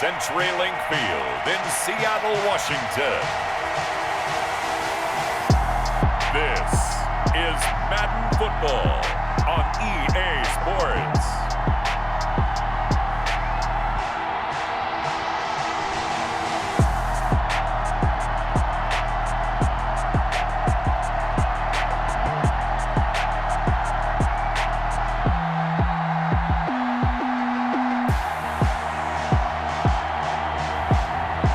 CenturyLink Field in Seattle, Washington. This is Madden Football on EA Sports.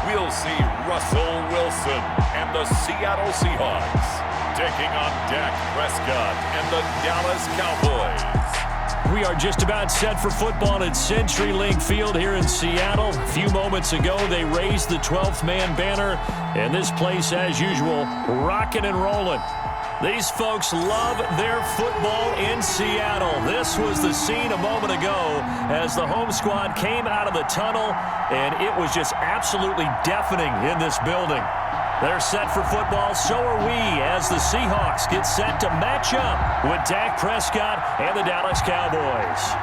We'll see Russell Wilson and the Seattle Seahawks taking on Dak Prescott and the Dallas Cowboys. We are just about set for football at CenturyLink Field here in Seattle. A few moments ago, they raised the 12th man banner, and this place, as usual, rocking and rolling. These folks love their football in Seattle. This was the scene a moment ago as the home squad came out of the tunnel, and it was just absolutely deafening in this building. They're set for football, so are we, as the Seahawks get set to match up with Dak Prescott and the Dallas Cowboys.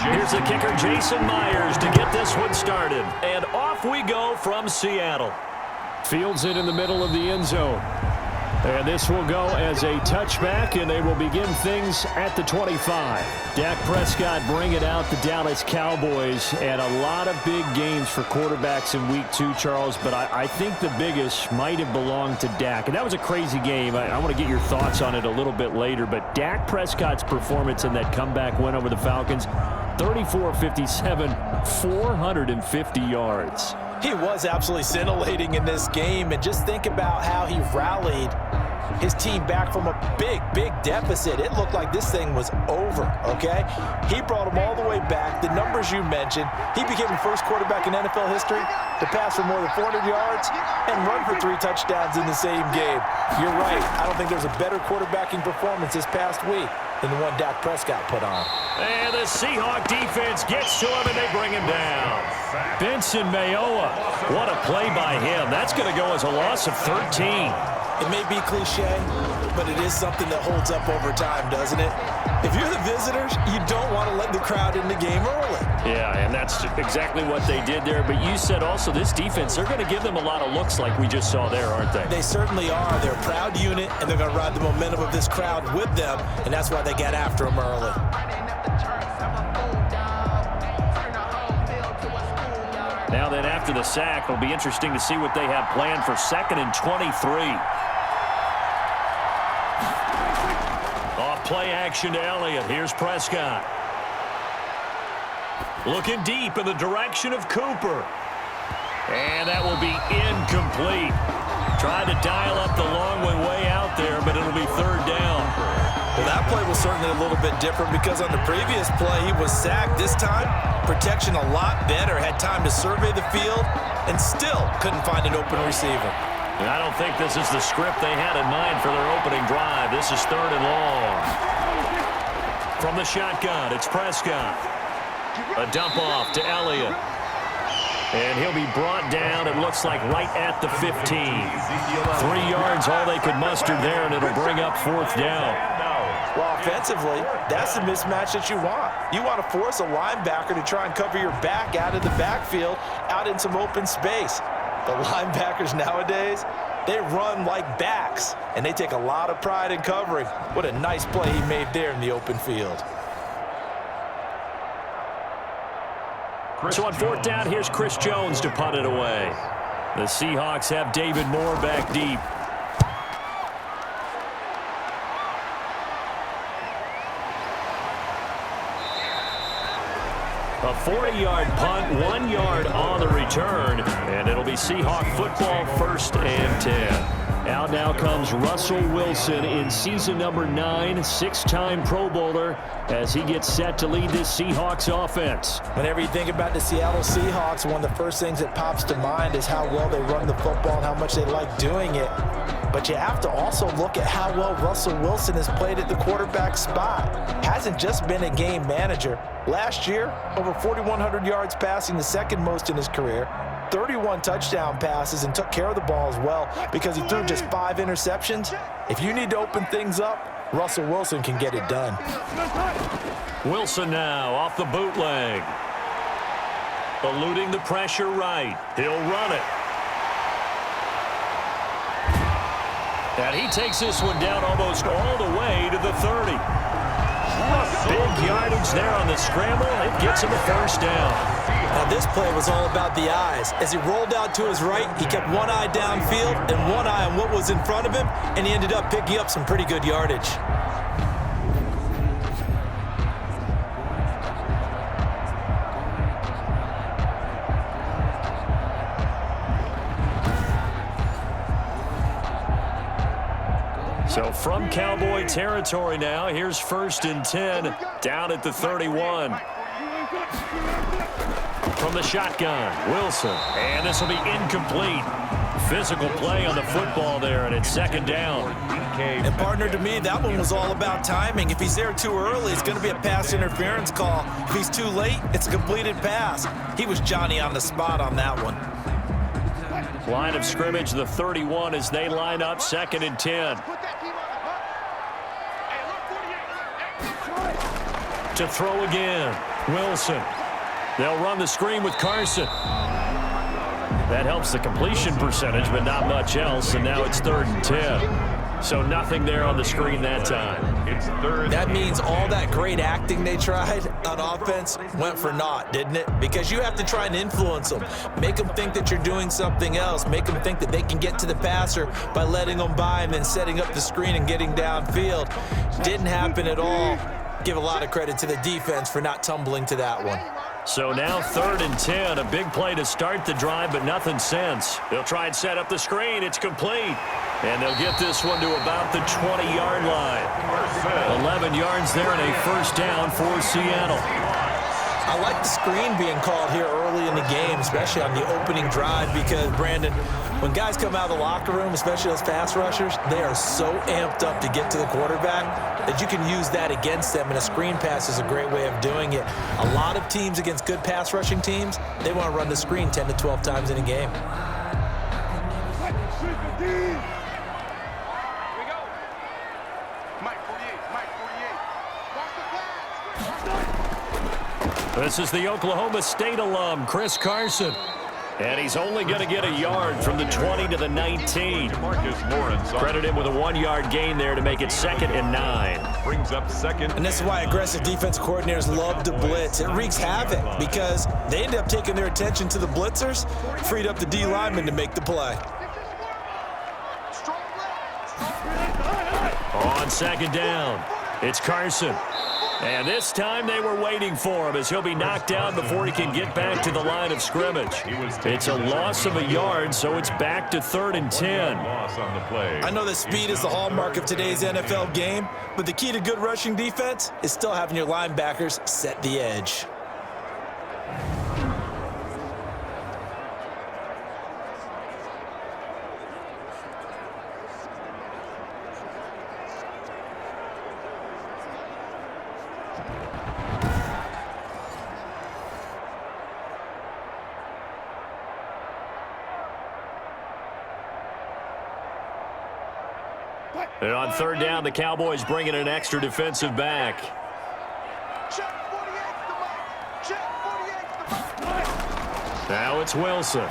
Here's the kicker, Jason Myers, to get this one started. And off we go from Seattle. Fields it in the middle of the end zone. And this will go as a touchback, and they will begin things at the 25. Dak Prescott bringing out the Dallas Cowboys, and a lot of big games for quarterbacks in Week 2, Charles, but I think the biggest might have belonged to Dak. And that was a crazy game. I want to get your thoughts on it a little bit later, but Dak Prescott's performance in that comeback win over the Falcons, 34-57, 450 yards. He was absolutely scintillating in this game, and just think about how he rallied his team back from a big deficit. It looked like this thing was over, okay? He brought them all the way back. The numbers you mentioned, he became the first quarterback in NFL history to pass for more than 400 yards and run for 3 touchdowns in the same game. You're right. I don't think there's a better quarterbacking performance this past week than the one Dak Prescott put on. And the Seahawk defense gets to him, and they bring him down. Benson Mayowa, what a play by him. That's going to go as a loss of 13. It may be cliche, but it is something that holds up over time, doesn't it? If you're the visitors, you don't want to let the crowd in the game early. Yeah, and that's exactly what they did there. But you said also this defense, they're going to give them a lot of looks like we just saw there, aren't they? They certainly are. They're a proud unit, and they're going to ride the momentum of this crowd with them, and that's why they got after them early. Now then, after the sack, it'll be interesting to see what they have planned for 2nd and 23. Off play action to Elliott. Here's Prescott. Looking deep in the direction of Cooper. And that will be incomplete. Tried to dial up the long way out there, but it'll be 3rd down. Well, that play was certainly a little bit different because on the previous play, he was sacked. This time, protection a lot better. Had time to survey the field and still couldn't find an open receiver. And I don't think this is the script they had in mind for their opening drive. This is 3rd and long. From the shotgun, it's Prescott. A dump off to Elliott. And he'll be brought down, it looks like, right at the 15. 3 yards, all they could muster there, and it'll bring up 4th down. Well, offensively, that's the mismatch that you want. You want to force a linebacker to try and cover your back out of the backfield, out in some open space. The linebackers nowadays, they run like backs, and they take a lot of pride in covering. What a nice play he made there in the open field. So on 4th down, here's Chris Jones to punt it away. The Seahawks have David Moore back deep. A 40-yard punt, 1 yard on the return, and it'll be Seahawk football, 1st and 10. Out now comes Russell Wilson in season number 9, six-time Pro Bowler, as he gets set to lead this Seahawks offense. Whenever you think about the Seattle Seahawks, one of the first things that pops to mind is how well they run the football and how much they like doing it. But you have to also look at how well Russell Wilson has played at the quarterback spot. Hasn't just been a game manager. Last year, over 4,100 yards passing, the second most in his career. 31 touchdown passes and took care of the ball as well because he threw just 5 interceptions. If you need to open things up, Russell Wilson can get it done. Wilson now off the bootleg. Eluding the pressure right. He'll run it. And he takes this one down almost all the way to the 30. Big yardage there on the scramble. It gets him a first down. Now this play was all about the eyes. As he rolled out to his right, he kept one eye downfield and one eye on what was in front of him, and he ended up picking up some pretty good yardage. So from Cowboy territory now, here's 1st and 10 down at the 31. From the shotgun, Wilson, and this will be incomplete. Physical play on the football there, and it's 2nd down. And partner, to me, that one was all about timing. If he's there too early, it's going to be a pass interference call. If he's too late, it's a completed pass. He was Johnny on the spot on that one. Line of scrimmage, the 31 as they line up, 2nd and 10. To throw again, Wilson. They'll run the screen with Carson. That helps the completion percentage, but not much else, and now it's 3rd and 10. So nothing there on the screen that time. It's 3rd. That means all that great acting they tried on offense went for naught, didn't it? Because you have to try and influence them. Make them think that you're doing something else. Make them think that they can get to the passer by letting them by and then setting up the screen and getting downfield. Didn't happen at all. Give a lot of credit to the defense for not tumbling to that one. So now 3rd and 10, a big play to start the drive, but nothing since. They'll try and set up the screen. It's complete. And they'll get this one to about the 20-yard line. 11 yards there and a first down for Seattle. I like the screen being called here early in the game, especially on the opening drive, because, Brandon, when guys come out of the locker room, especially those pass rushers, they are so amped up to get to the quarterback that you can use that against them, and a screen pass is a great way of doing it. A lot of teams against good pass rushing teams, they want to run the screen 10 to 12 times in a game. This is the Oklahoma State alum, Chris Carson. And he's only going to get a yard from the 20 to the 19. Credit him with a 1-yard gain there to make it 2nd and 9. Brings up 2nd. And this is why aggressive defense coordinators love to blitz. It wreaks havoc because they end up taking their attention to the blitzers, freed up the D lineman to make the play. On 2nd down, it's Carson. And this time they were waiting for him as he'll be knocked down before he can get back to the line of scrimmage. It's a loss of a yard, so it's back to 3rd and 10. I know that speed is the hallmark of today's NFL game, but the key to good rushing defense is still having your linebackers set the edge. And on 3rd down, the Cowboys bringing an extra defensive back. Now it's Wilson.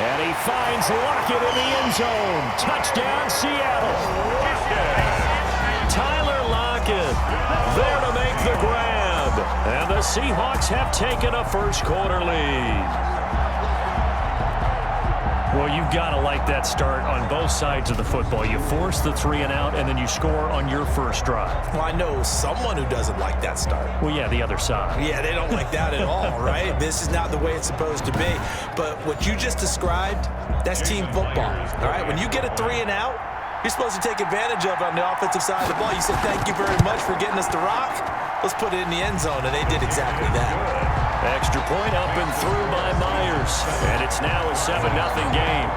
And he finds Lockett in the end zone. Touchdown, Seattle. Tyler Lockett there to make the grab. And the Seahawks have taken a first-quarter lead. Well, you've got to like that start on both sides of the football. You force the 3-and-out, and then you score on your first drive. Well, I know someone who doesn't like that start. Well, yeah, the other side. Yeah, they don't like that at all, right? This is not the way it's supposed to be. But what you just described That's team football, all right? When you get a 3 and out, you're supposed to take advantage of it on the offensive side of the ball. You say, thank you very much for getting us the rock. Let's put it in the end zone, and they did exactly that. Extra point up and through by Myers. And it's now a 7-0 game.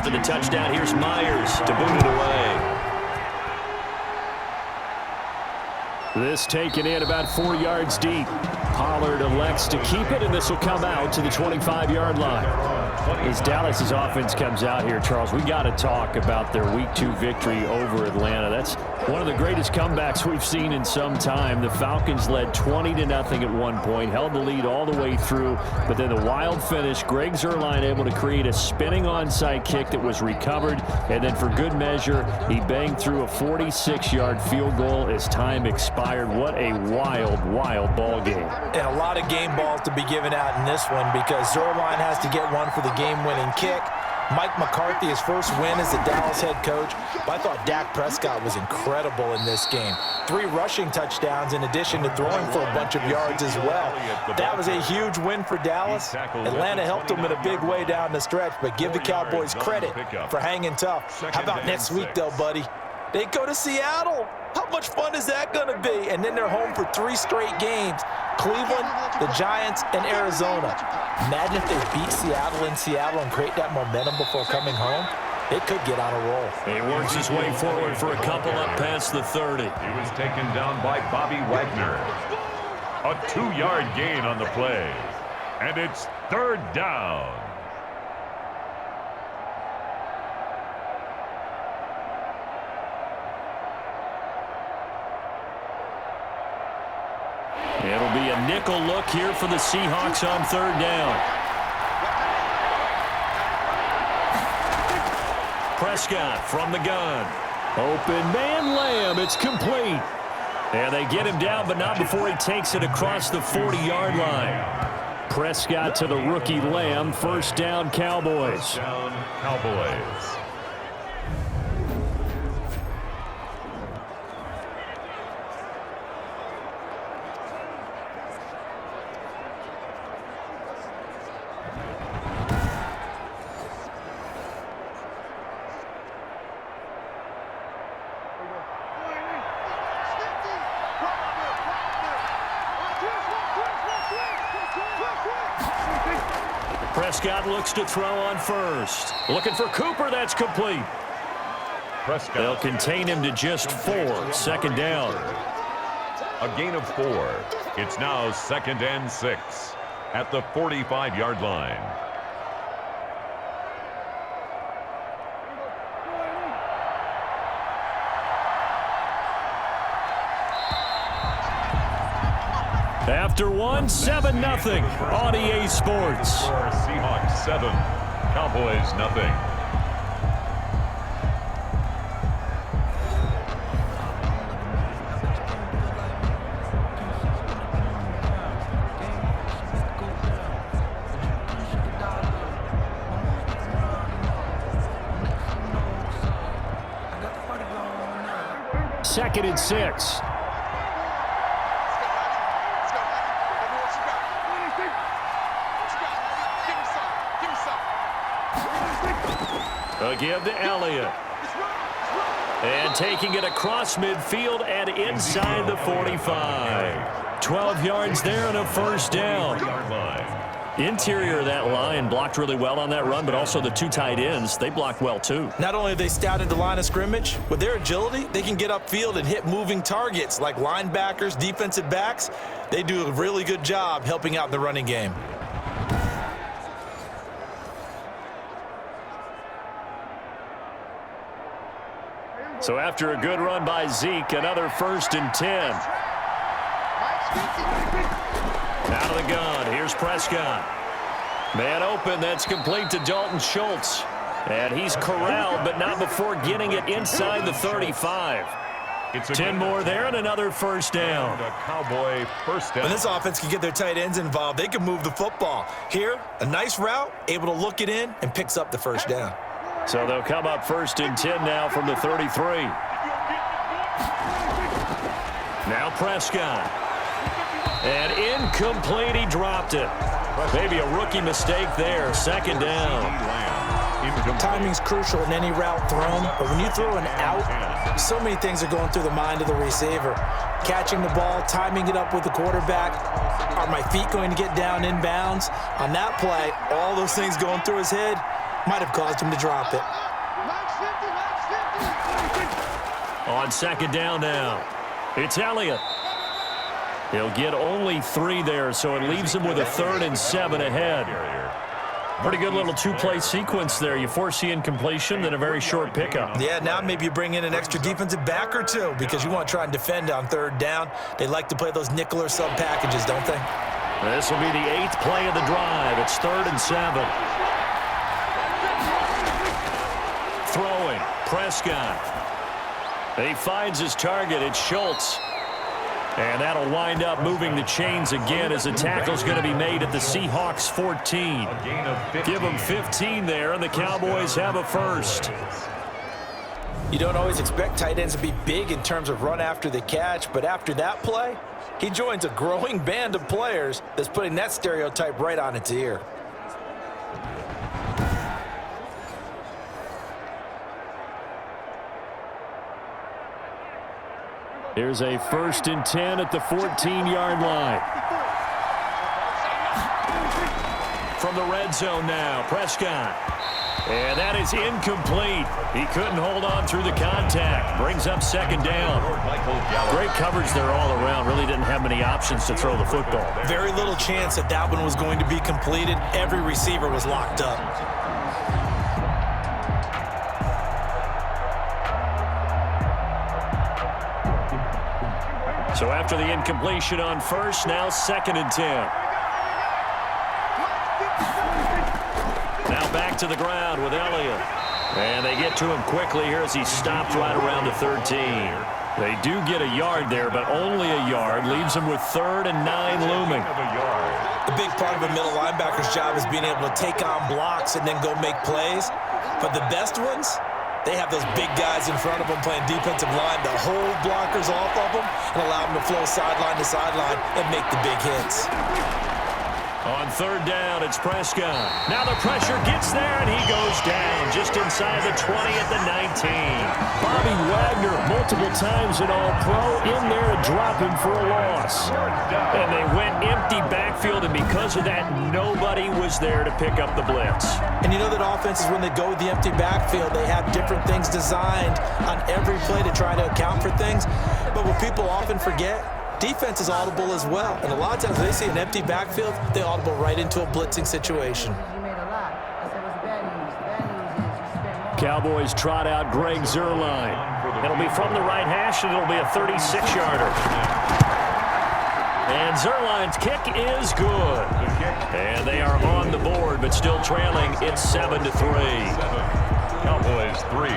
The touchdown, here's Myers to boot it away. This taken in about 4 yards deep. Pollard elects to keep it, and this will come out to the 25-yard line. As Dallas's offense comes out here, Charles, we got to talk about their Week 2 victory over Atlanta. That's one of the greatest comebacks we've seen in some time. The Falcons led 20-0 at one point, held the lead all the way through, but then the wild finish, Greg Zuerlein able to create a spinning onside kick that was recovered, and then for good measure, he banged through a 46-yard field goal as time expired. What a wild, wild ball game. And a lot of game balls to be given out in this one because Zuerlein has to get one for the game-winning kick. Mike McCarthy, his first win as the Dallas head coach. But I thought Dak Prescott was incredible in this game. 3 rushing touchdowns in addition to throwing for a bunch of yards as well. That was a huge win for Dallas. Atlanta helped them in a big way down the stretch, but give the Cowboys credit for hanging tough. How about next week, though, buddy? They go to Seattle. How much fun is that going to be? And then they're home for 3 straight games. Cleveland, the Giants, and Arizona. Imagine if they beat Seattle in Seattle and create that momentum before coming home. They could get on a roll. He works his way forward for a couple up past the 30. He was taken down by Bobby Wagner. A 2-yard gain on the play. And it's 3rd down. It'll be a nickel look here for the Seahawks on 3rd down. Prescott from the gun. Open man Lamb. It's complete. And they get him down, but not before he takes it across the 40-yard line. Prescott to the rookie Lamb. 1st down, Cowboys. 1st down, Cowboys. Prescott looks to throw on 1st. Looking for Cooper. That's complete. Prescott. They'll contain him to just 4. 2nd down. A gain of 4. It's now 2nd and 6 at the 45-yard line. After 1, 7-0 on EA Sports. Seahawks 7, Cowboys 0. Second and 6. They'll give to Elliott. And taking it across midfield and inside the 45. 12 yards there and a 1st down. Interior of that line blocked really well on that run, but also the 2 tight ends, they blocked well too. Not only have they scouted the line of scrimmage, with their agility, they can get upfield and hit moving targets like linebackers, defensive backs. They do a really good job helping out in the running game. So after a good run by Zeke, another 1st and 10. Out of the gun, here's Prescott. Man open, that's complete to Dalton Schultz. And he's corralled, but not before getting it inside the 35. 10 more there and another first down. Cowboy first down. When this offense can get their tight ends involved, they can move the football. Here, a nice route, able to look it in, and picks up the first down. So they'll come up first and 10 now from the 33. Now Prescott. And incomplete, he dropped it. Maybe a rookie mistake there, second down. Timing's crucial in any route thrown, but when you throw an out, so many things are going through the mind of the receiver. Catching the ball, timing it up with the quarterback. Are my feet going to get down inbounds? On that play, all those things going through his head might have caused him to drop it. On second down now, it's Elliott. He'll get only 3 there, so it leaves him with a 3rd and 7 ahead. Pretty good little two-play sequence there. You force the incompletion, then a very short pickup. Yeah, now maybe you bring in an extra defensive back or two because you want to try and defend on 3rd down. They like to play those nickel or sub packages, don't they? This will be the 8th play of the drive. It's 3rd and 7. Throwing, Prescott. He finds his target. It's Schultz. And that'll wind up moving the chains again as a tackle's going to be made at the Seahawks 14. Give them 15 there, and the Cowboys have a first. You don't always expect tight ends to be big in terms of run after the catch, but after that play, he joins a growing band of players that's putting that stereotype right on its ear. Here's a 1st and 10 at the 14-yard line. From the red zone now, Prescott. And that is incomplete. He couldn't hold on through the contact. Brings up second down. Great coverage there all around. Really didn't have many options to throw the football. Very little chance that that one was going to be completed. Every receiver was locked up. So after the incompletion on first, now 2nd and 10. Now back to the ground with Elliott. And they get to him quickly here as he stopped right around the 13. They do get a yard there, but only a yard. Leaves him with 3rd and 9 looming. The big part of a middle linebacker's job is being able to take on blocks and then go make plays. But the best ones, they have those big guys in front of them playing defensive line to hold blockers off of them and allow them to flow sideline to sideline and make the big hits. On 3rd down, it's Prescott. Now the pressure gets there, and he goes down just inside the 20 at the 19. Bobby Wagner, multiple times an All-Pro, in there to drop him for a loss. And they went empty backfield, and because of that, nobody was there to pick up the blitz. And you know that offenses, when they go with the empty backfield, they have different things designed on every play to try to account for things. But what people often forget, defense is audible as well. And a lot of times when they see an empty backfield, they audible right into a blitzing situation. Cowboys trot out Greg Zuerlein. It'll be from the right hash, and it'll be a 36-yarder. And Zuerlein's kick is good. And they are on the board, but still trailing. It's 7-3. Cowboys 3.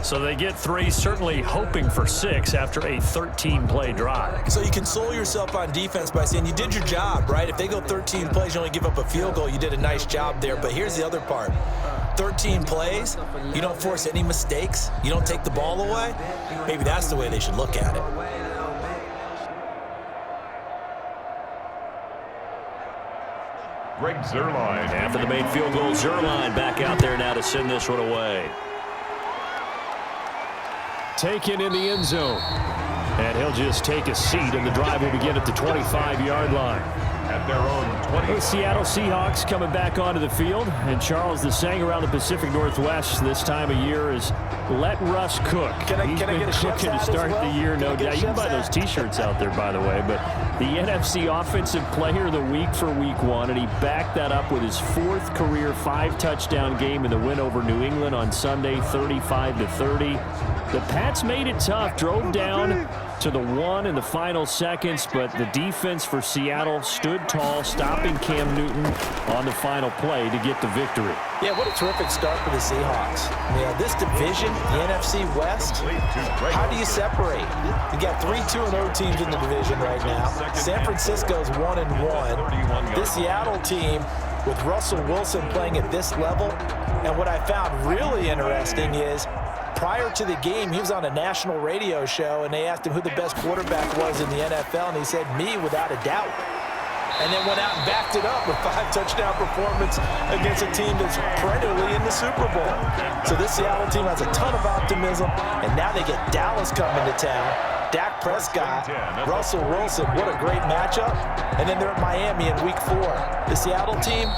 So they get 3, certainly hoping for 6 after a 13-play drive. So you console yourself on defense by saying you did your job, right? If they go 13 plays, you only give up a field goal, you did a nice job there. But here's the other part. 13 plays, you don't force any mistakes, you don't take the ball away. Maybe that's the way they should look at it. Greg Zuerlein. After the made field goal, Zuerlein back out there now to send this one away. Taken in the end zone. And he'll just take a seat, and the drive will begin at the 25-yard line. At their own 20. The Seattle Seahawks coming back onto the field. And Charles, the saying around the Pacific Northwest this time of year is let Russ cook. He's been cooking to start the year, no doubt. You can buy those T-shirts out there, by the way. But the NFC Offensive Player of the Week for Week 1, and he backed that up with his 4th career 5-touchdown game in the win over New England on Sunday, 35-30. The Pats made it tough, drove down to the 1 in the final seconds, but the defense for Seattle stood tall, stopping Cam Newton on the final play to get the victory. Yeah, what a terrific start for the Seahawks. This division, the NFC West, how do you separate? You got 3 2-0 teams in the division right now. San Francisco's 1-1. This Seattle team with Russell Wilson playing at this level. And what I found really interesting is prior to the game, he was on a national radio show, and they asked him who the best quarterback was in the NFL, and he said, me, without a doubt. And then went out and backed it up with 5-touchdown performance against a team that's perennially in the Super Bowl. So this Seattle team has a ton of optimism, and now they get Dallas coming to town. Dak Prescott, Russell Wilson, what a great matchup. And then they're at Miami in Week 4. The Seattle team,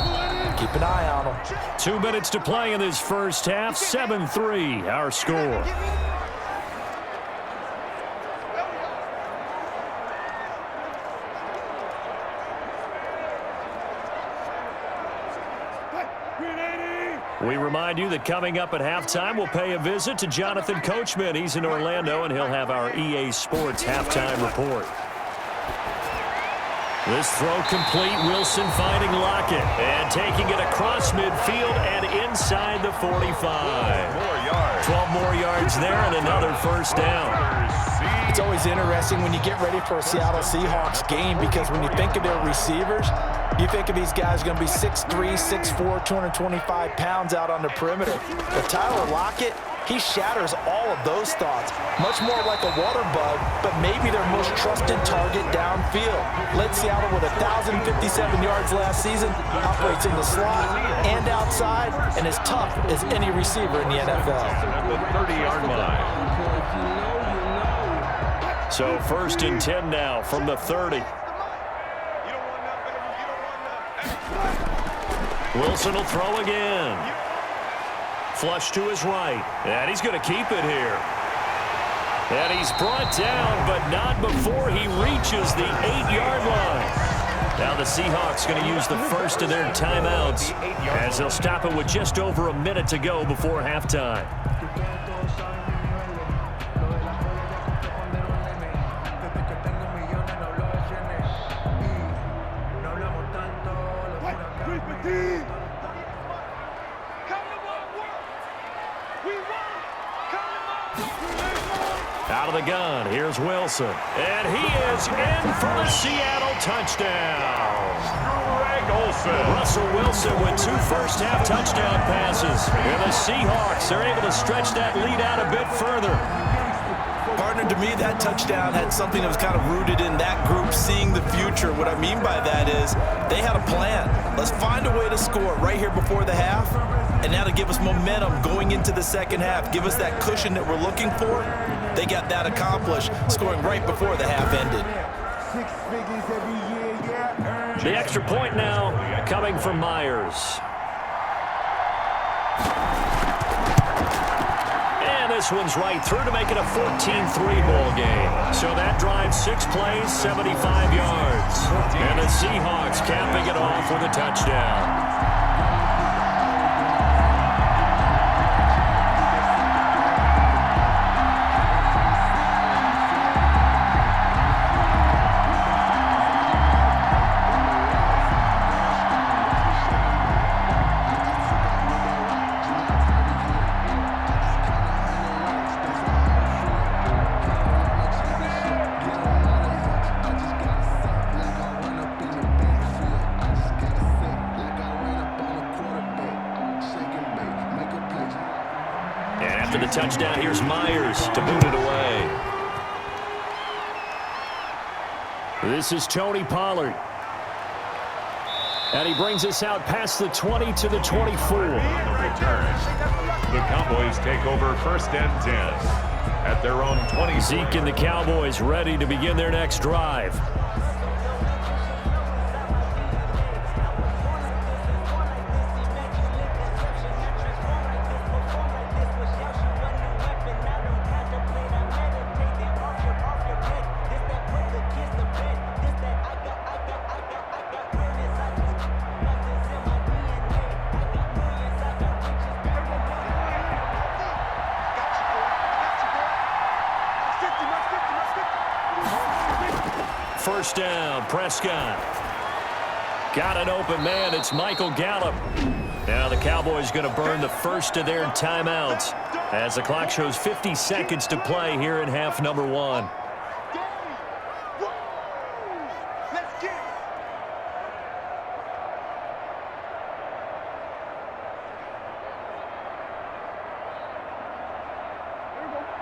keep an eye on them. 2 minutes to play in this first half. 7-3, our score. We remind you that coming up at halftime, we'll pay a visit to Jonathan Coachman. He's in Orlando, and he'll have our EA Sports halftime report. This throw complete. Wilson finding Lockett and taking it across midfield and inside the 45. 12 more yards there and another first down. It's always interesting when you get ready for a Seattle Seahawks game, because when you think of their receivers, you think of these guys going to be 6'3", 6'4", 225 pounds out on the perimeter. But Tyler Lockett, he shatters all of those thoughts. Much more like a water bug, but maybe their most trusted target downfield. Led Seattle with 1,057 yards last season, operates in the slot and outside, and is tough as any receiver in the NFL. At the 30-yard line. So 1st and 10 now from the 30. Wilson will throw again. Flush to his right. And he's going to keep it here. And he's brought down, but not before he reaches the 8-yard line. Now the Seahawks going to use the first of their timeouts as they'll stop it with just over a minute to go before halftime. Out of the gun, here's Wilson. And he is in for the Seattle touchdown. Russell Wilson with 2 first-half touchdown passes. And the Seahawks are able to stretch that lead out a bit further. Partner, to me, that touchdown had something that was kind of rooted in that group seeing the future. What I mean by that is they had a plan. Let's find a way to score right here before the half, and now to give us momentum going into the second half, give us that cushion that we're looking for. They got that accomplished, scoring right before the half ended. The extra point now coming from Myers. And this one's right through to make it a 14-3 ball game. So that drives 6 plays, 75 yards. And the Seahawks capping it off with a touchdown. The touchdown, here's Myers to boot it away. This is Tony Pollard. And he brings us out past the 20 to the 24. The Cowboys take over 1st and 10 at their own 20. Zeke and the Cowboys ready to begin their next drive. first down. Prescott. Got an open man. It's Michael Gallup. Now the Cowboys going to burn the first of their timeouts as the clock shows 50 seconds to play here in half number 1.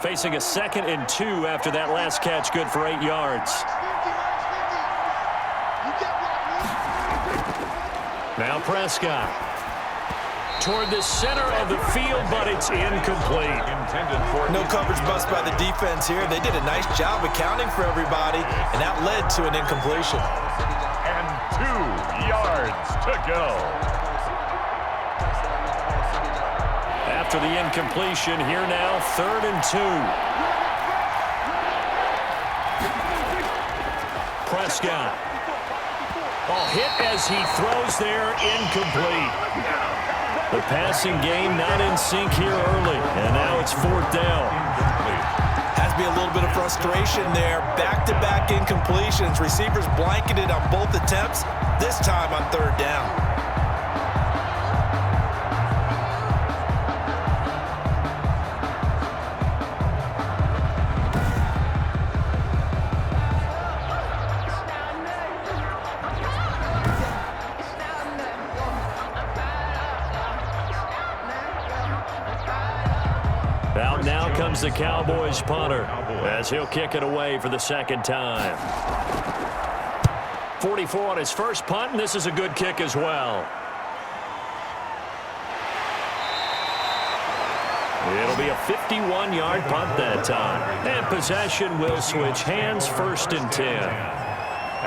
Facing a 2nd and 2 after that last catch, good for 8 yards. Now Prescott. Toward the center of the field, but it's incomplete. No coverage bust by the defense here. They did a nice job accounting for everybody, and that led to an incompletion. And 2 yards to go. After the incompletion, here now, 3rd and 2. Prescott. Oh, hit as he throws there, incomplete. The passing game not in sync here early, and now it's 4th down. Has to be a little bit of frustration there. Back-to-back incompletions. Receivers blanketed on both attempts, this time on 3rd down. Now comes the Cowboys punter as he'll kick it away for the 2nd time. 44 on his first punt, and this is a good kick as well. It'll be a 51-yard punt that time. And possession will switch hands, 1st and 10.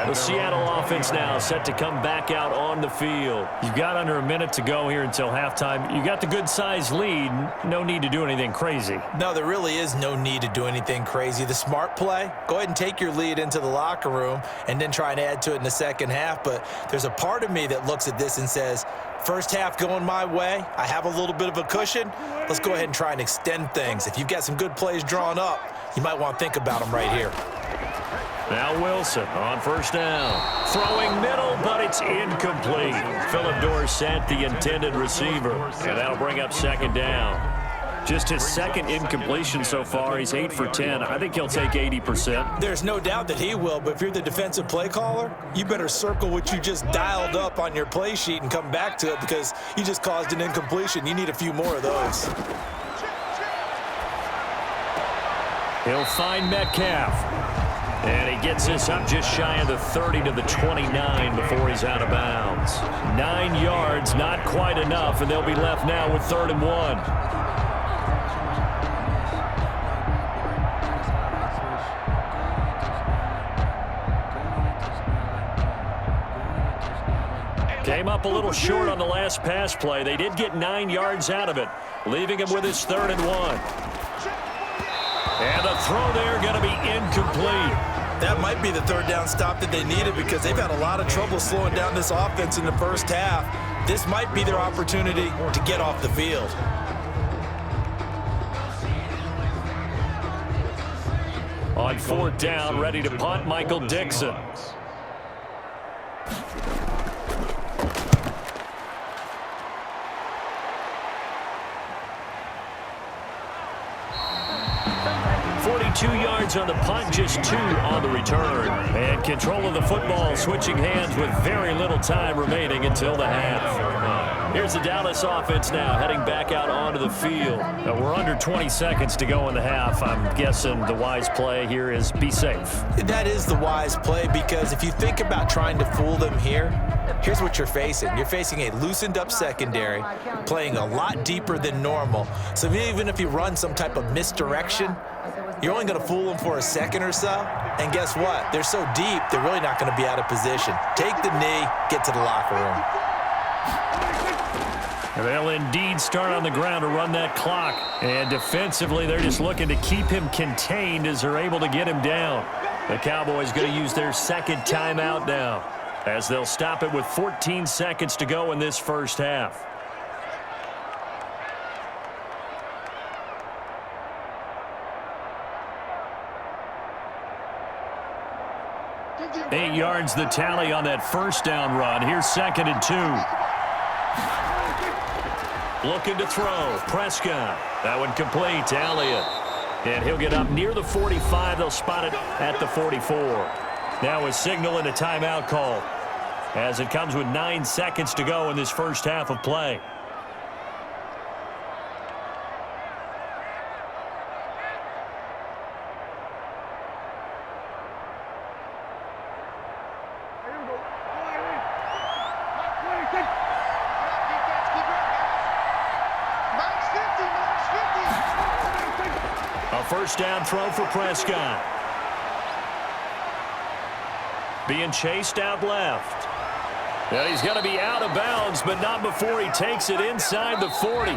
The Seattle offense now set to come back out on the field. You've got under a minute to go here until halftime. You got the good-sized lead. No need to do anything crazy. No, there really is no need to do anything crazy. The smart play, go ahead and take your lead into the locker room and then try and add to it in the second half. But there's a part of me that looks at this and says, first half going my way. I have a little bit of a cushion. Let's go ahead and try and extend things. If you've got some good plays drawn up, you might want to think about them right here. Now Wilson on first down. Throwing middle, but it's incomplete. Phillip Dorsett, the intended receiver. And that'll bring up 2nd down. Just his 2nd incompletion so far. He's 8 for 10. I think he'll take 80%. There's no doubt that he will, but if you're the defensive play caller, you better circle what you just dialed up on your play sheet and come back to it because you just caused an incompletion. You need a few more of those. He'll find Metcalf. And he gets this up just shy of the 30 to the 29 before he's out of bounds. 9 yards, not quite enough, and they'll be left now with 3rd and 1. Came up a little short on the last pass play. They did get 9 yards out of it, leaving him with his 3rd and 1. And the throw there going to be incomplete. That might be the 3rd down stop that they needed because they've had a lot of trouble slowing down this offense in the first half. This might be their opportunity to get off the field. On 4th down, ready to punt, Michael Dixon. Two yards on the punt, just 2 on the return. And control of the football, switching hands with very little time remaining until the half. Here's the Dallas offense now, heading back out onto the field. We're under 20 seconds to go in the half. I'm guessing the wise play here is be safe. That is the wise play because if you think about trying to fool them here, here's what you're facing. You're facing a loosened up secondary, playing a lot deeper than normal. So even if you run some type of misdirection, you're only going to fool them for a second or so. And guess what? They're so deep, they're really not going to be out of position. Take the knee, get to the locker room. They'll indeed start on the ground to run that clock. And defensively, they're just looking to keep him contained as they're able to get him down. The Cowboys going to use their 2nd timeout now, as they'll stop it with 14 seconds to go in this first half. 8 yards the tally on that first down run. Here's 2nd and 2. Looking to throw. Prescott. That one complete to Elliott. And he'll get up near the 45. They'll spot it at the 44. Now a signal and a timeout call, as it comes with 9 seconds to go in this first half of play. A first down throw for Prescott. Being chased out left. Now he's going to be out of bounds, but not before he takes it inside the 40.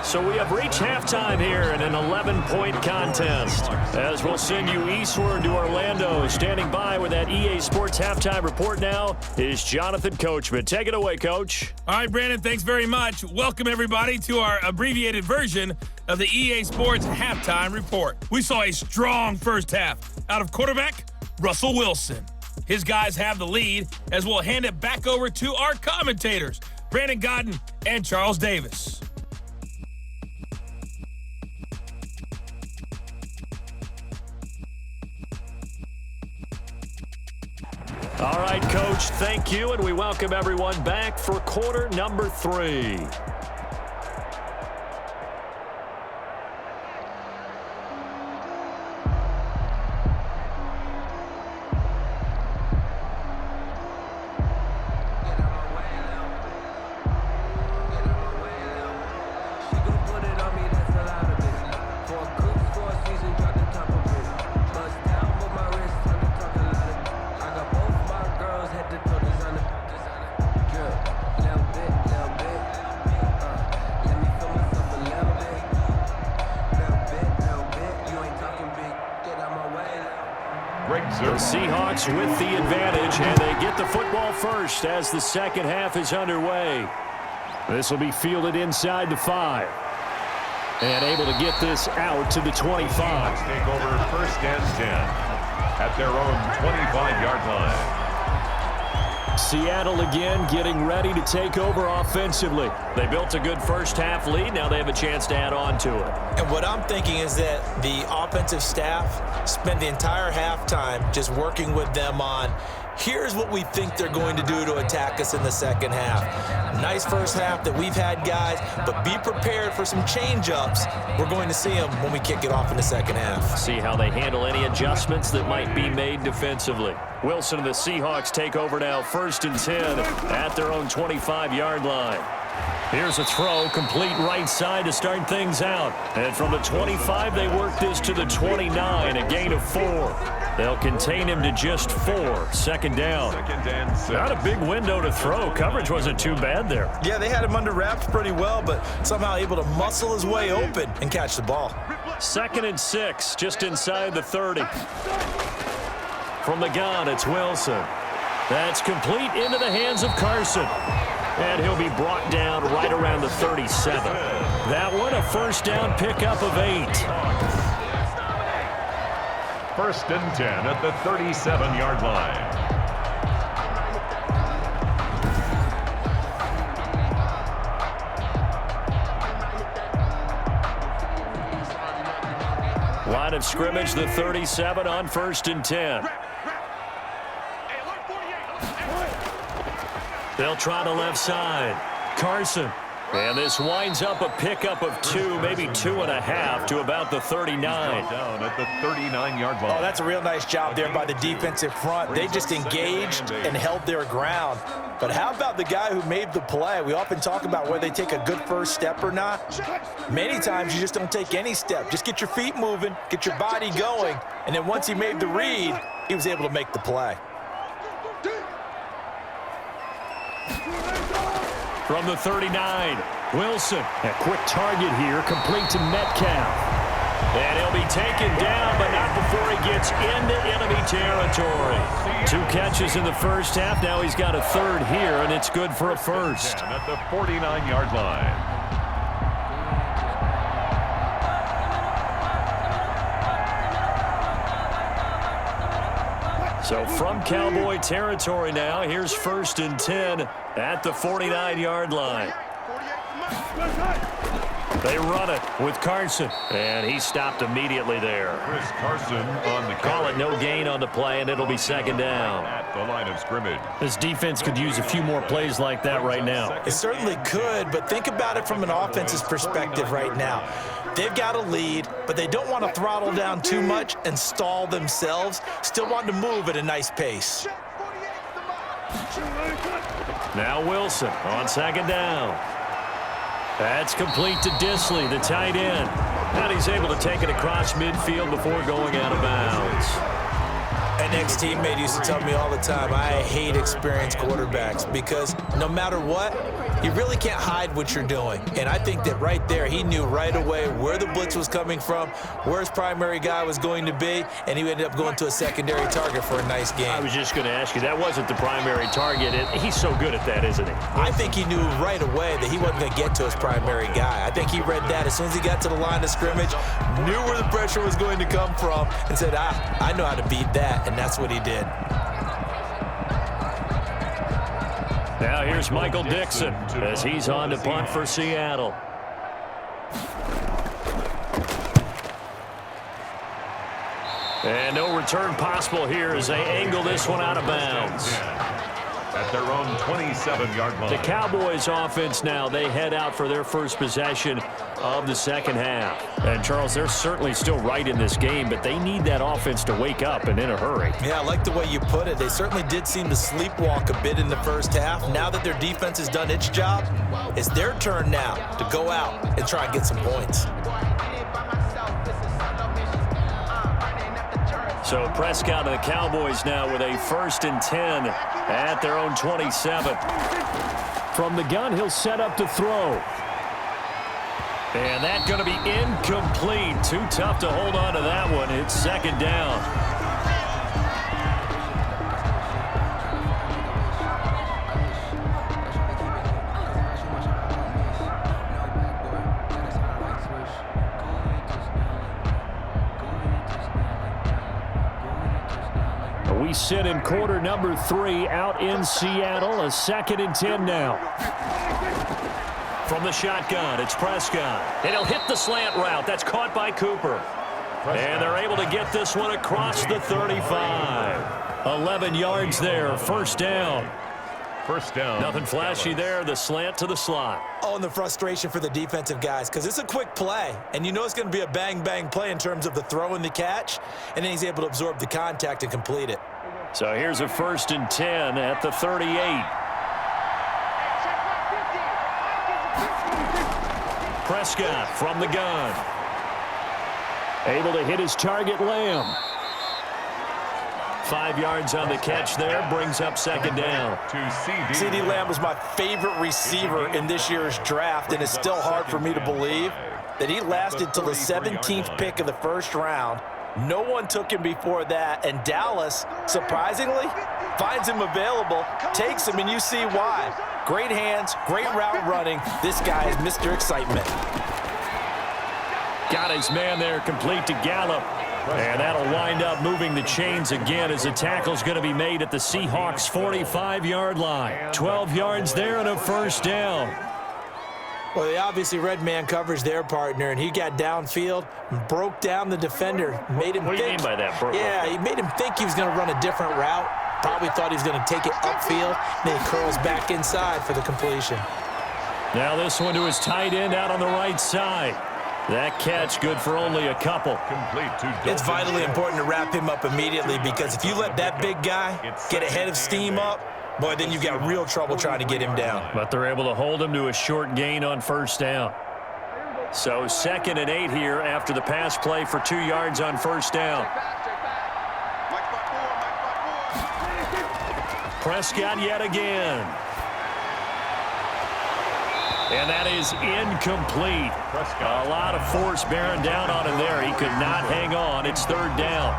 So we have reached halftime here in an 11-point contest, as we'll send you eastward to Orlando. Standing by with that EA Sports halftime report now is Jonathan Coachman. Take it away, Coach. All right, Brandon, thanks very much. Welcome, everybody, to our abbreviated version of the EA Sports halftime report. We saw a strong first half out of quarterback Russell Wilson. His guys have the lead, as we'll hand it back over to our commentators, Brandon Godden and Charles Davis. All right, Coach, thank you, and we welcome everyone back for quarter number 3. The Seahawks with the advantage, and they get the football first as the second half is underway. This will be fielded inside the 5. And able to get this out to the 25. Take over first and 10 at their own 25-yard line. Seattle again getting ready to take over offensively. They built a good first half lead. Now they have a chance to add on to it. And what I'm thinking is that the offensive staff spent the entire halftime just working with them on, here's what we think they're going to do to attack us in the second half. Nice first half that we've had, guys, but be prepared for some change-ups. We're going to see them when we kick it off in the second half. See how they handle any adjustments that might be made defensively. Wilson and the Seahawks take over now, 1st and 10 at their own 25-yard line. Here's a throw, complete right side to start things out. And from the 25, they work this to the 29, a gain of 4. They'll contain him to just 4. 2nd down. Not a big window to throw. Coverage wasn't too bad there. Yeah, they had him under wraps pretty well, but somehow able to muscle his way open and catch the ball. 2nd and 6, just inside the 30. From the gun, it's Wilson. That's complete into the hands of Carson. And he'll be brought down right around the 37. That one, a first down pickup of 8. 1st and 10 at the 37-yard line. Line of scrimmage, the 37 on 1st and 10. They'll try the left side. Carson. And this winds up a pickup of 2, maybe 2.5 to about the 39. Down at the 39-yard line. Oh, that's a real nice job there by the defensive front. They just engaged and held their ground. But how about the guy who made the play? We often talk about whether they take a good first step or not. Many times you just don't take any step. Just get your feet moving, get your body going, and then once he made the read, he was able to make the play. From the 39, Wilson. A quick target here, complete to Metcalf. And he'll be taken down, but not before he gets into enemy territory. 2 catches in the first half. Now he's got a 3rd here, and it's good for a first. At the 49-yard line. So from Cowboy territory now, here's 1st and 10 at the 49-yard line. They run it with Carson, and he stopped immediately there. Chris Carson on the Call it no gain on the play, and it'll be 2nd down. At the line of scrimmage. This defense could use a few more plays like that right now. It certainly could, but think about it from an offense's perspective right now. They've got a lead, but they don't want to throttle down too much and stall themselves. Still want to move at a nice pace. Now Wilson on 2nd down. That's complete to Disley, the tight end. And he's able to take it across midfield before going out of bounds. An ex-teammate used to tell me all the time, I hate experienced quarterbacks because no matter what, you really can't hide what you're doing. And I think that right there, he knew right away where the blitz was coming from, where his primary guy was going to be, and he ended up going to a secondary target for a nice game. I was just going to ask you, that wasn't the primary target. He's so good at that, isn't he? I think he knew right away that he wasn't going to get to his primary guy. I think he read that as soon as he got to the line of scrimmage, knew where the pressure was going to come from, and said, I know how to beat that, and that's what he did. Now here's Michael Dixon as he's on to punt for Seattle. And no return possible here as they angle this one out of bounds. At their own 27-yard line. The Cowboys offense now, they head out for their first possession of the 2nd half. And Charles, they're certainly still right in this game, but they need that offense to wake up and in a hurry. Yeah, I like the way you put it. They certainly did seem to sleepwalk a bit in the first half. Now that their defense has done its job, it's their turn now to go out and try and get some points. So Prescott and the Cowboys now with a 1st and 10 at their own 27. From the gun, he'll set up to throw. And that's going to be incomplete. Too tough to hold on to that one. It's 2nd down. We sit in quarter number 3 out in Seattle. A 2nd and 10 now. From the shotgun, it's Prescott. And he'll hit the slant route. That's caught by Cooper. And they're able to get this one across the 35. 11 yards there. 1st down. First down. Nothing flashy there. The slant to the slot. Oh, and the frustration for the defensive guys because it's a quick play. And you know it's going to be a bang-bang play in terms of the throw and the catch. And then he's able to absorb the contact and complete it. So here's a 1st and 10 at the 38. Prescott from the gun. Able to hit his target, Lamb. 5 yards on the catch there, brings up 2nd down. To CeeDee. CeeDee Lamb was my favorite receiver in this year's draft, and it's still hard for me to believe that he lasted till the 17th pick of the 1st round. No one took him before that, and Dallas, surprisingly, finds him available, takes him, and you see why. Great hands, great route running. This guy is Mr. Excitement. Got his man there, complete to Gallup. And that'll wind up moving the chains again as the tackle's going to be made at the Seahawks' 45-yard line. 12 yards there and a 1st down. Well, they obviously read man coverage their partner, and he got downfield, broke down the defender, made him What think. do you mean by that, Brooke? Yeah, he made him think he was going to run a different route. Probably thought he was going to take it upfield. Then he curls back inside for the completion. Now this one to his tight end out on the right side. That catch good for only a couple. Complete to It's vitally important to wrap him up immediately because if you let that big guy get ahead of steam up, boy, then you've got real trouble trying to get him down. But they're able to hold him to a short gain on 1st down. So 2nd and 8 here after the pass play for 2 yards on 1st down. Prescott yet again. And that is incomplete. A lot of force bearing down on him there. He could not hang on. It's 3rd down.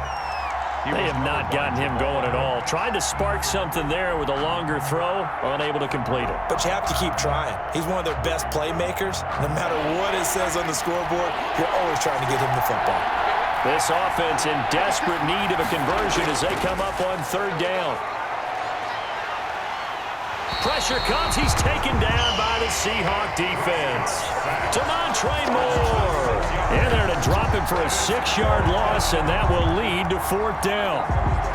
They have not gotten him going at all. Tried to spark something there with a longer throw, unable to complete it. But you have to keep trying. He's one of their best playmakers. No matter what it says on the scoreboard, you're always trying to get him the football. This offense in desperate need of a conversion as they come up on third down. Pressure comes. He's taken down by the Seahawk defense. To Montre Moore. And they're to drop him for a 6-yard loss, and that will lead to fourth down.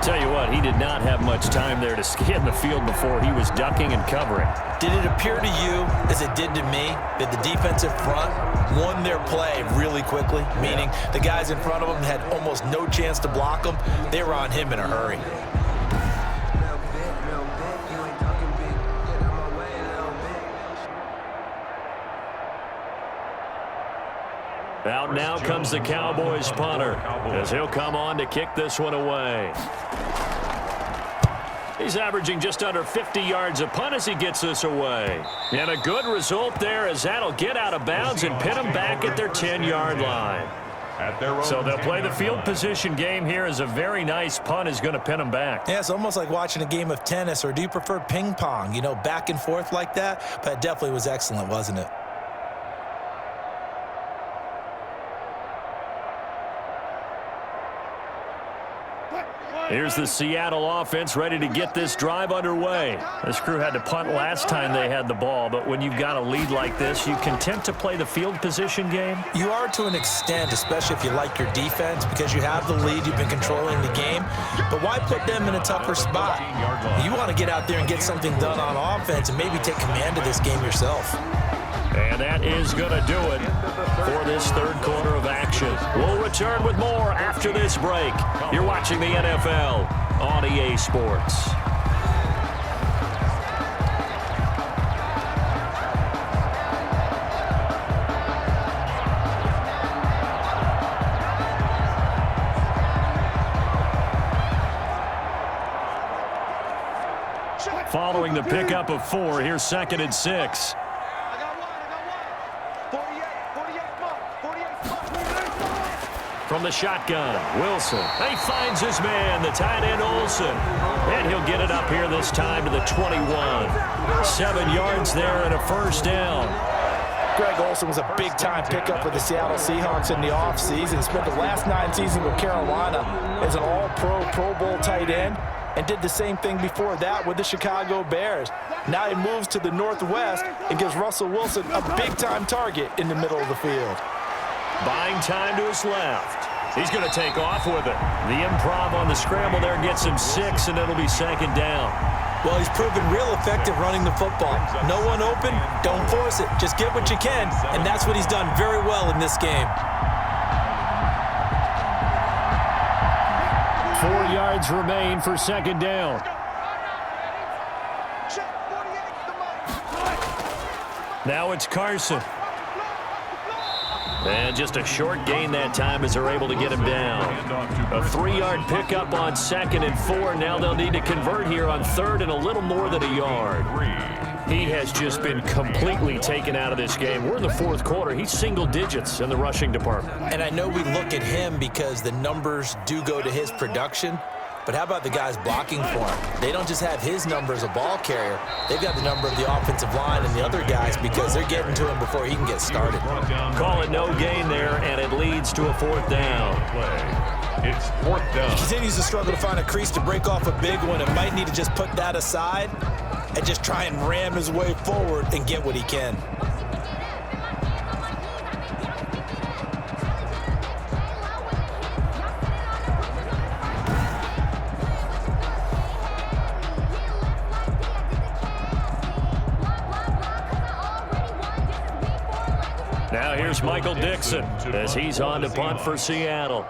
Tell you what, he did not have much time there to scan the field before he was ducking and covering. Did it appear to you, as it did to me, that the defensive front won their play really quickly? Meaning the guys in front of them had almost no chance to block them. They were on him in a hurry. Out now comes the Cowboys punter as he'll come on to kick this one away. He's averaging just under 50 yards a punt as he gets this away. And a good result there as that'll get out of bounds and pin them back at their 10-yard line. So they'll play the field position game here as a very nice punt is going to pin them back. Yeah, it's almost like watching a game of tennis, or do you prefer ping pong? You know, back and forth like that? But it definitely was excellent, wasn't it? Here's the Seattle offense ready to get this drive underway. This crew had to punt last time they had the ball, but when you've got a lead like this, you content to play the field position game? You are to an extent, especially if you like your defense, because you have the lead, you've been controlling the game. But why put them in a tougher spot? You want to get out there and get something done on offense and maybe take command of this game yourself. And that is going to do it for this third quarter of action. We'll return with more after this break. You're watching the NFL on EA Sports. Following the pickup of 4, here's 2nd and 6. From the shotgun, Wilson. He finds his man, the tight end Olsen. And he'll get it up here this time to the 21. 7 yards there and a first down. Greg Olsen was a big-time pickup for the Seattle Seahawks in the offseason. Spent the last 9 seasons with Carolina as an all-pro, Pro Bowl tight end, and did the same thing before that with the Chicago Bears. Now he moves to the Northwest and gives Russell Wilson a big-time target in the middle of the field. Buying time to his left. He's going to take off with it. The improv on the scramble there gets him 6, and it'll be 2nd down. Well, he's proven real effective running the football. No one open, don't force it. Just get what you can, and that's what he's done very well in this game. 4 yards remain for 2nd down. Now it's Carson. And just a short gain that time as they're able to get him down. A 3-yard pickup on 2nd and 4. Now they'll need to convert here on 3rd and a little more than a yard. He has just been completely taken out of this game. We're in the 4th quarter. He's single digits in the rushing department. And I know we look at him because the numbers do go to his production. But how about the guys blocking for him? They don't just have his number as a ball carrier. They've got the number of the offensive line and the other guys because they're getting to him before he can get started. Call it no gain there, and it leads to a 4th down. It's 4th down. He continues to struggle to find a crease to break off a big one and might need to just put that aside and just try and ram his way forward and get what he can. Now here's Michael Dixon as he's on to punt for Seattle.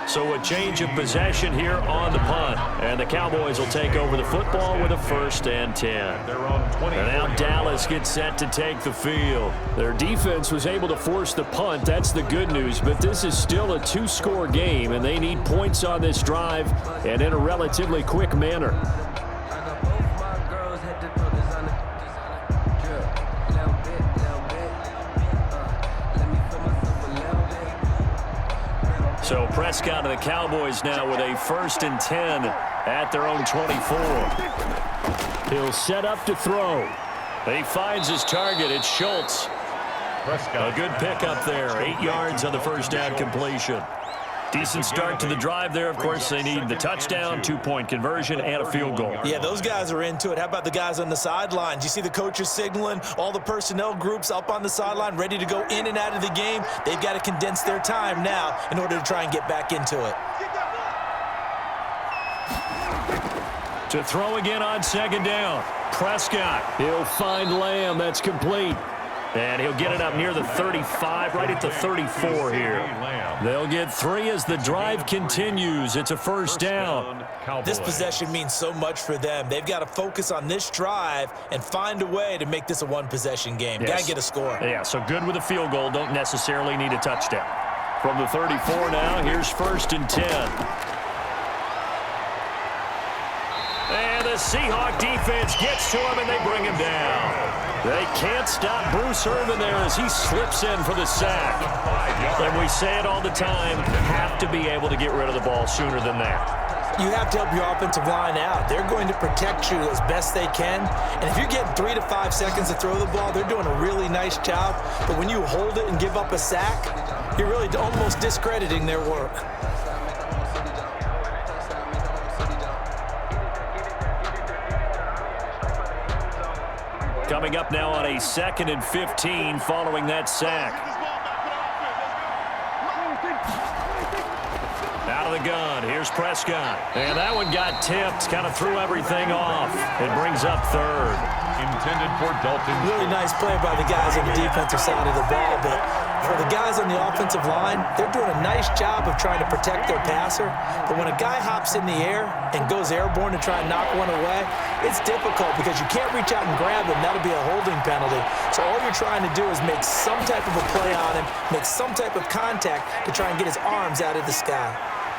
So a change of possession here on the punt. And the Cowboys will take over the football with a 1st and 10. And now Dallas gets set to take the field. Their defense was able to force the punt. That's the good news. But this is still a 2-score game, and they need points on this drive and in a relatively quick manner. So Prescott of the Cowboys now with a 1st and 10 at their own 24. He'll set up to throw. He finds his target. It's Schultz. A good pickup there. 8 yards on the first down completion. Decent start to the drive there. Of course, they need the touchdown, 2-point conversion, and a field goal. Yeah, those guys are into it. How about the guys on the sidelines? You see the coaches signaling, all the personnel groups up on the sideline, ready to go in and out of the game. They've got to condense their time now in order to try and get back into it. To throw again on second down. Prescott. He'll find Lamb. That's complete. And he'll get it up near the 35, right at the 34 here. They'll get 3 as the drive continues. It's a first down. This possession means so much for them. They've got to focus on this drive and find a way to make this a one-possession game. Yes. Got to get a score. Yeah, so good with a field goal. Don't necessarily need a touchdown. From the 34 now, here's 1st and 10. And the Seahawk defense gets to him, and they bring him down. They can't stop Bruce Irvin there as he slips in for the sack. And we say it all the time, have to be able to get rid of the ball sooner than that. You have to help your offensive line out. They're going to protect you as best they can. And if you're getting 3 to 5 seconds to throw the ball, they're doing a really nice job. But when you hold it and give up a sack, you're really almost discrediting their work. Coming up now on a 2nd and 15 following that sack. Out of the gun, here's Prescott. And that one got tipped, kind of threw everything off. It brings up 3rd. Intended for Dalton. Really nice play by the guys on the defensive side of the ball, but for the guys on the offensive line, they're doing a nice job of trying to protect their passer. But when a guy hops in the air and goes airborne to try and knock one away, it's difficult because you can't reach out and grab him. That'll be a holding penalty. So all you're trying to do is make some type of a play on him, make some type of contact to try and get his arms out of the sky.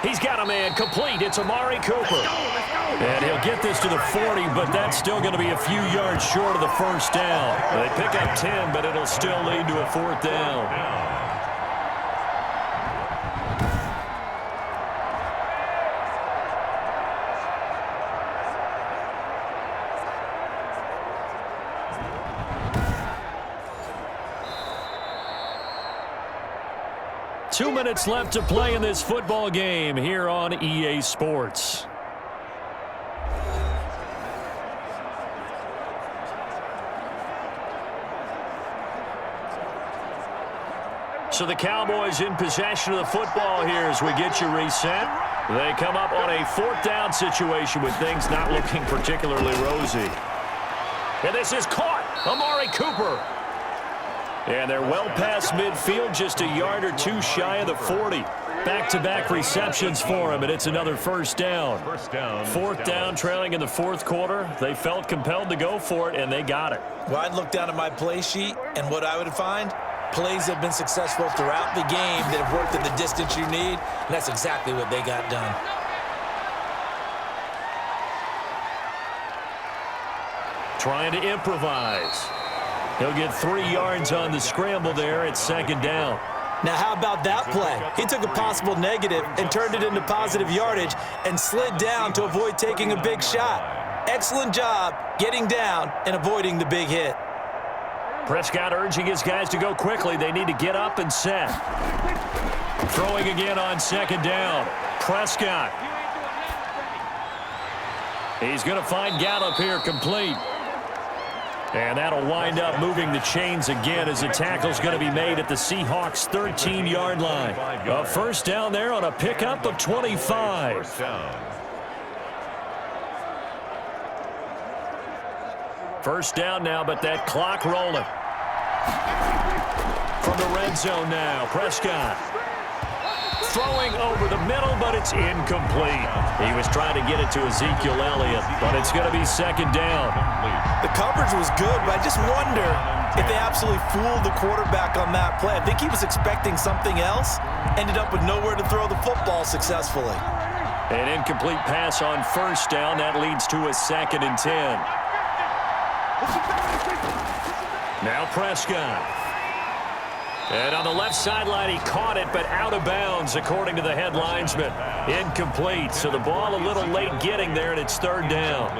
He's got a man complete. It's Amari Cooper. And he'll get this to the 40, but that's still going to be a few yards short of the first down. They pick up 10, but it'll still lead to a 4th down. Two minutes left to play in this football game here on EA Sports. So the Cowboys in possession of the football here as we get you reset. They come up on a 4th down situation with things not looking particularly rosy. And this is caught. Amari Cooper. And they're well past midfield, just a yard or 2 shy of the 40. Back-to-back receptions for him, and it's another first down. 4th down, trailing in the 4th quarter. They felt compelled to go for it, and they got it. Well, I'd look down at my play sheet, and what I would find, plays have been successful throughout the game that have worked in the distance you need, and that's exactly what they got done. Trying to improvise. He'll get 3 yards on the scramble there at 2nd down. Now, how about that play? He took a possible negative and turned it into positive yardage and slid down to avoid taking a big shot. Excellent job getting down and avoiding the big hit. Prescott urging his guys to go quickly. They need to get up and set. Throwing again on 2nd down. Prescott. He's going to find Gallup here complete. And that'll wind up moving the chains again as the tackle's going to be made at the Seahawks' 13-yard line. A first down there on a pickup of 25. First down now, but that clock rolling. From the red zone now, Prescott. Throwing over the middle, but it's incomplete. He was trying to get it to Ezekiel Elliott, but it's going to be 2nd down. The coverage was good, but I just wonder if they absolutely fooled the quarterback on that play. I think he was expecting something else, ended up with nowhere to throw the football successfully. An incomplete pass on first down. That leads to a 2nd and 10. Now Prescott. And on the left sideline, he caught it, but out of bounds, according to the head linesman. Incomplete, so the ball a little late getting there, and it's third down.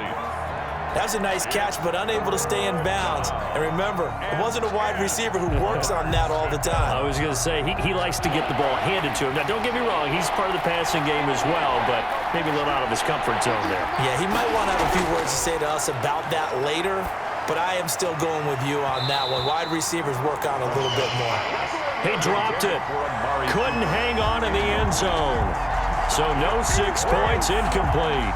That's a nice catch, but unable to stay in bounds. And remember, it wasn't a wide receiver who works on that all the time. I was going to say, he likes to get the ball handed to him. Now, don't get me wrong, he's part of the passing game as well, but maybe a little out of his comfort zone there. Yeah, he might want to have a few words to say to us about that later, but I am still going with you on that one. Wide receivers work on a little bit more. He dropped it. Couldn't hang on in the end zone. So no 6 points, incomplete.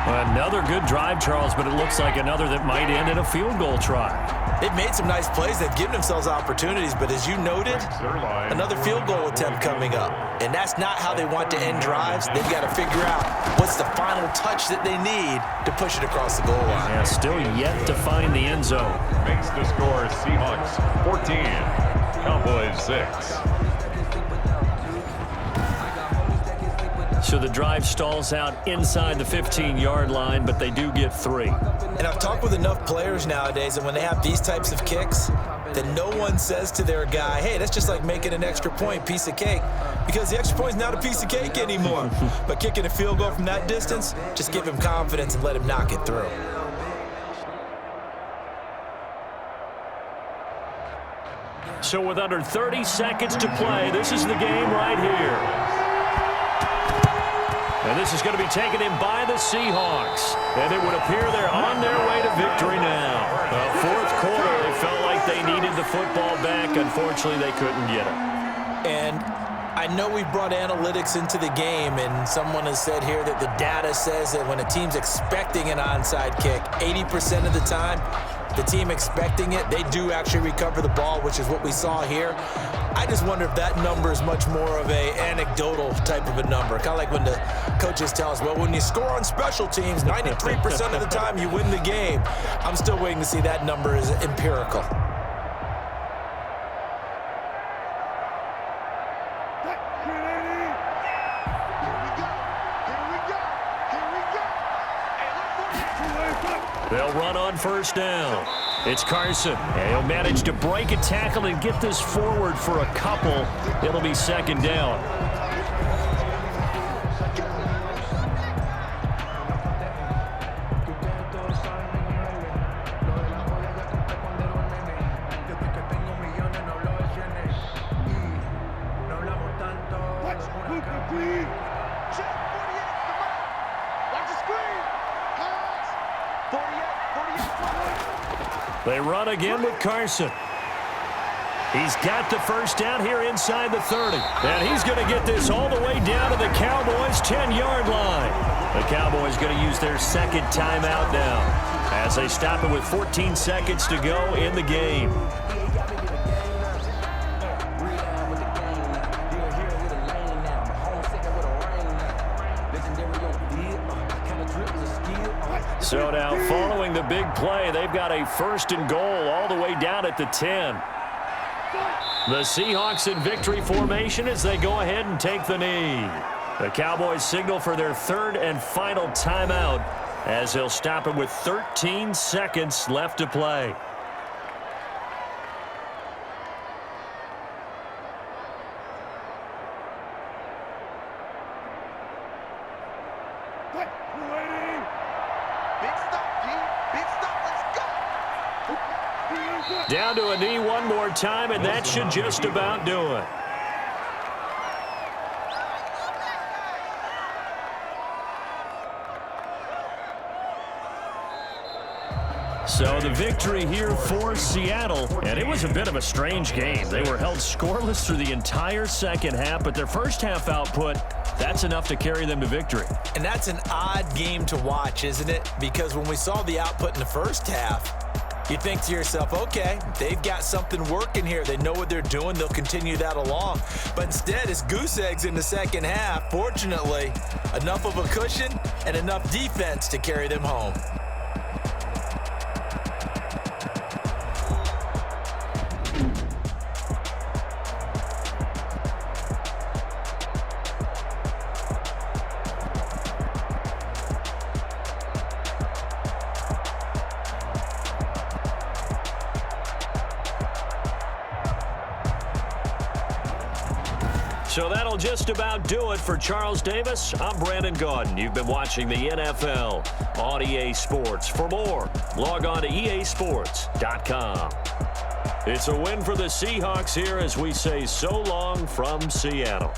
Another good drive, Charles, but it looks like another that might end in a field goal try. They've made some nice plays. They've given themselves opportunities, but as you noted, another field goal attempt coming up. And that's not how they want to end drives. They've got to figure out what's the final touch that they need to push it across the goal line. Yeah, still yet to find the end zone. Makes the score Seahawks 14, Cowboys 6. So the drive stalls out inside the 15-yard line, but they do get 3. And I've talked with enough players nowadays, and when they have these types of kicks, then no one says to their guy, hey, that's just like making an extra point, piece of cake, because the extra point is not a piece of cake anymore. But kicking a field goal from that distance, just give him confidence and let him knock it through. So with under 30 seconds to play, this is the game right here. And this is going to be taken in by the Seahawks. And it would appear they're on their way to victory now. Fourth quarter, they felt like they needed the football back. Unfortunately, they couldn't get it. And I know we brought analytics into the game, and someone has said here that the data says that when a team's expecting an onside kick, 80% of the time, the team expecting it, they do actually recover the ball, which is what we saw here. I just wonder if that number is much more of a anecdotal type of a number. Kind of like when the coaches tell us, well, when you score on special teams, 93% of the time you win the game. I'm still waiting to see that number is empirical. They'll run on first down. It's Carson. And he'll manage to break a tackle and get this forward for a couple. It'll be second down. They run again with Carson. He's got the first down here inside the 30. And he's going to get this all the way down to the Cowboys' 10-yard line. The Cowboys going to use their second timeout now as they stop it with 14 seconds to go in the game. So now, following the big play, they've got a first and goal all the way down at the 10. The Seahawks in victory formation as they go ahead and take the knee. The Cowboys signal for their third and final timeout as they'll stop it with 13 seconds left to play. Down to a knee one more time, and that should just about do it. So the victory here for Seattle, and it was a bit of a strange game. They were held scoreless through the entire second half, but their first half output, that's enough to carry them to victory. And that's an odd game to watch, isn't it? Because when we saw the output in the first half, you think to yourself, okay, they've got something working here. They know what they're doing. They'll continue that along. But instead, it's goose eggs in the second half. Fortunately, enough of a cushion and enough defense to carry them home. So that'll just about do it for Charles Davis. I'm Brandon Gaudin. You've been watching the NFL on EA Sports. For more, log on to easports.com. It's a win for the Seahawks here as we say so long from Seattle.